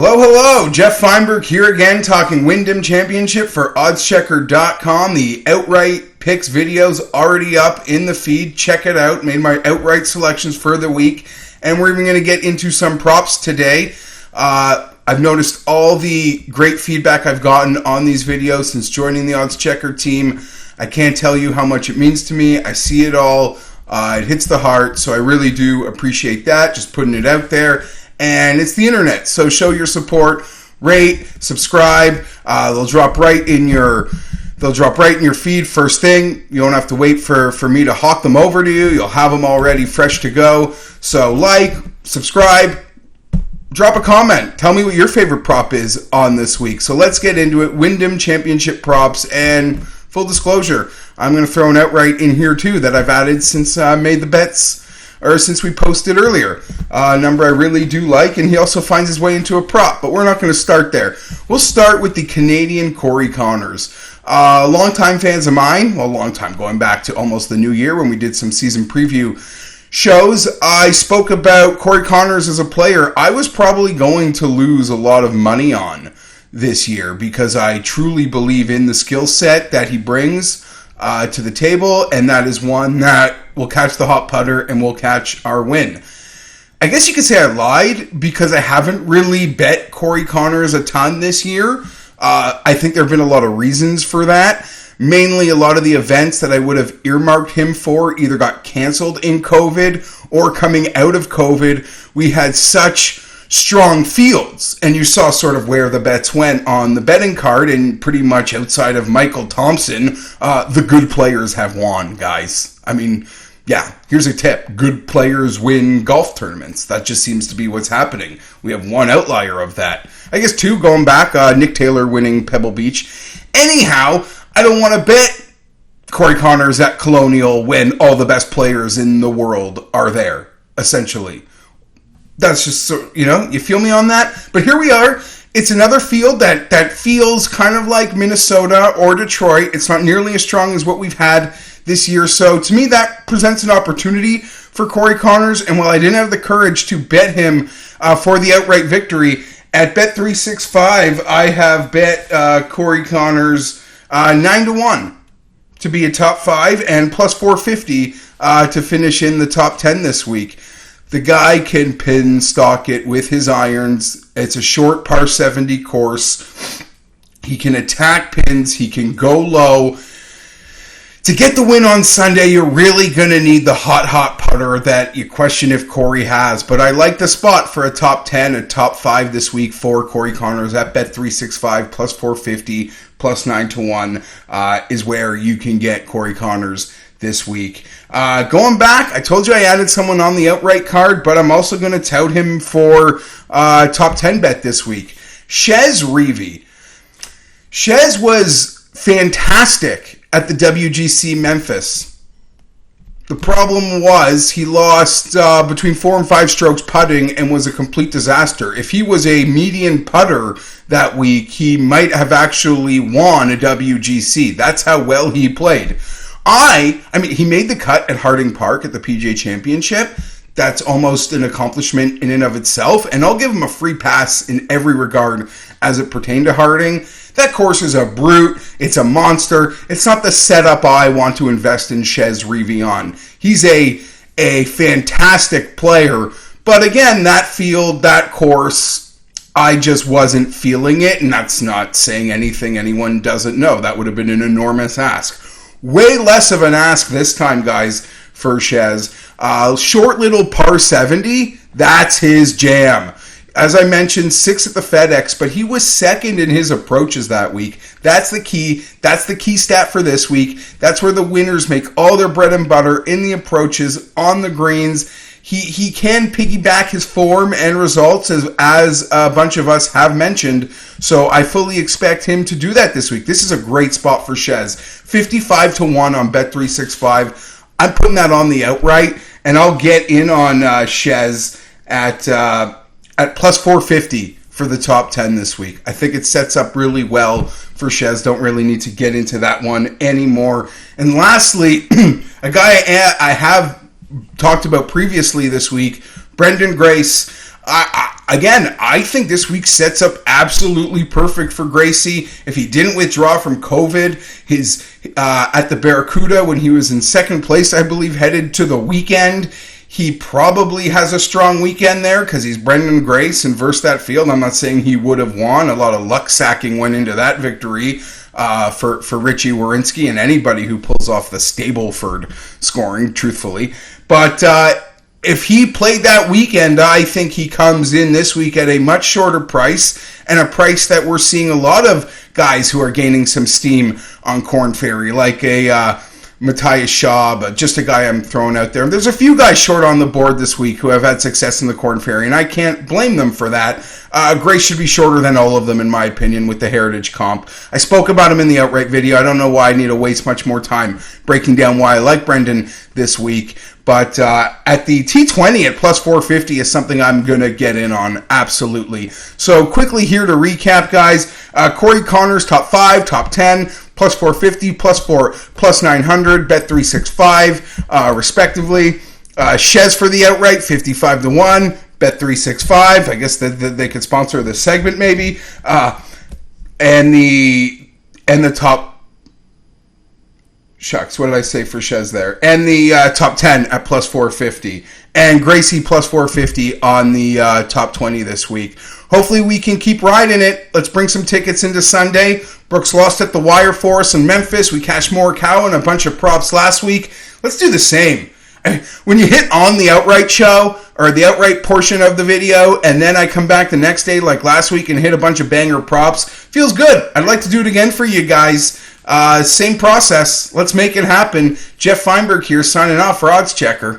Hello, Geoff Fienberg here again talking Wyndham Championship for oddschecker.com. The outright picks video's already up in the feed. Check it out. Made my outright selections for the week. And we're even going to get into some props today. I've noticed all the great feedback I've gotten on these videos since joining the Odds Checker team. I can't tell you how much it means to me. I see it all. It hits the heart, so I really do appreciate that. Just putting it out there. And it's the internet, so show your support, rate, subscribe. They'll drop right in your feed first thing. You don't have to wait for me to hawk them over to you. You'll have them already fresh to go. So like, subscribe, drop a comment. Tell me what your favorite prop is on this week. So let's get into it. Wyndham Championship props, and full disclosure, I'm going to throw an outright in here too that I've added since I made the bets. Or since we posted earlier. A number I really do like, and he also finds his way into a prop, but we're not going to start there. We'll start with the Canadian Corey Conners. Longtime fans of mine, long time going back to almost the new year when we did some season preview shows, I spoke about Corey Conners as a player I was probably going to lose a lot of money on this year because I truly believe in the skill set that he brings to the table, and that is one that will catch the hot putter and will catch our win. I guess you could say I lied because I haven't really bet Corey Conners a ton this year. I think there have been a lot of reasons for that. Mainly a lot of the events that I would have earmarked him for either got canceled in COVID or coming out of COVID. We had such strong fields, and you saw sort of where the bets went on the betting card, and pretty much outside of Michael Thompson, the good players have won, guys. I mean, yeah, here's a tip. Good players win golf tournaments. That just seems to be what's happening. We have one outlier of that. I guess two going back, Nick Taylor winning Pebble Beach. Anyhow, I don't want to bet Corey Conners at Colonial when all the best players in the world are there, essentially. That's just, you feel me on that? But here we are. It's another field that feels kind of like Minnesota or Detroit. It's not nearly as strong as what we've had this year. So to me, that presents an opportunity for Corey Conners. And while I didn't have the courage to bet him for the outright victory, at Bet365, I have bet Corey Conners 9-1 to be a top 5 and plus 450 to finish in the top 10 this week. The guy can pin stock it with his irons. It's a short par 70 course. He can attack pins. He can go low. To get the win on Sunday, you're really going to need the hot putter that you question if Corey has. But I like the spot for a top 10, a top 5 this week for Corey Conners at Bet365 plus 450 plus 9-1 is where you can get Corey Conners this week. Going back, I told you I added someone on the outright card, but I'm also going to tout him for top 10 bet this week. Chez Reavie. Chez was fantastic at the WGC Memphis. The problem was he lost between 4 and 5 strokes putting and was a complete disaster. If he was a median putter that week, he might have actually won a WGC. That's how well he played. I mean, he made the cut at Harding Park at the PGA Championship. That's almost an accomplishment in and of itself, and I'll give him a free pass in every regard as it pertained to Harding. That course is a brute. It's a monster. It's not the setup I want to invest in Chez Reavie on. He's a fantastic player, but again, that field, that course, I just wasn't feeling it, and that's not saying anything anyone doesn't know. That would have been an enormous ask. Way less of an ask this time, guys, for Chez. Short little par 70, that's his jam. As I mentioned, 6 at the FedEx, but he was second in his approaches that week. That's the key. That's the key stat for this week. That's where the winners make all their bread and butter in the approaches, on the greens. He can piggyback his form and results as a bunch of us have mentioned. So I fully expect him to do that this week. This is a great spot for Chez. 55-1 on Bet365. I'm putting that on the outright, and I'll get in on Chez at plus 450 for the top 10 this week. I think it sets up really well for Chez. Don't really need to get into that one anymore. And lastly, a guy I have talked about previously this week, Brendan Grace. Again, I think this week sets up absolutely perfect for Gracie. If he didn't withdraw from COVID, his at the Barracuda when he was in second place, I believe, headed to the weekend, he probably has a strong weekend there because he's Brendan Grace and versed that field. I'm not saying he would have won. A lot of luck sacking went into that victory for Richie Warinsky and anybody who pulls off the Stableford scoring, truthfully. But if he played that weekend, I think he comes in this week at a much shorter price, and a price that we're seeing a lot of guys who are gaining some steam on Corn Ferry, like a Matthias Schaub, just a guy I'm throwing out there. There's a few guys short on the board this week who have had success in the Corn Ferry, and I can't blame them for that. Grace should be shorter than all of them, in my opinion, with the Heritage comp. I spoke about him in the outright video. I don't know why I need to waste much more time breaking down why I like Brendan this week. But at the T20 at plus 450 is something I'm going to get in on, absolutely. So quickly here to recap, guys. Corey Connors, top 5, top 10, plus 450, plus 900, bet 365, respectively. Chez for the outright, 55 to 1, bet 365. I guess that they could sponsor this segment, maybe. And the top... Shucks, what did I say for Chez there? And the top 10 at plus 450. And Gracie plus 450 on the top 20 this week. Hopefully we can keep riding it. Let's bring some tickets into Sunday. Brooks lost at the wire for us in Memphis. We cashed Morikawa and a bunch of props last week. Let's do the same. When you hit on the outright show, or the outright portion of the video, and then I come back the next day like last week and hit a bunch of banger props, feels good. I'd like to do it again for you guys. Same process. Let's make it happen. Geoff Fienberg here, signing off for Odds Checker.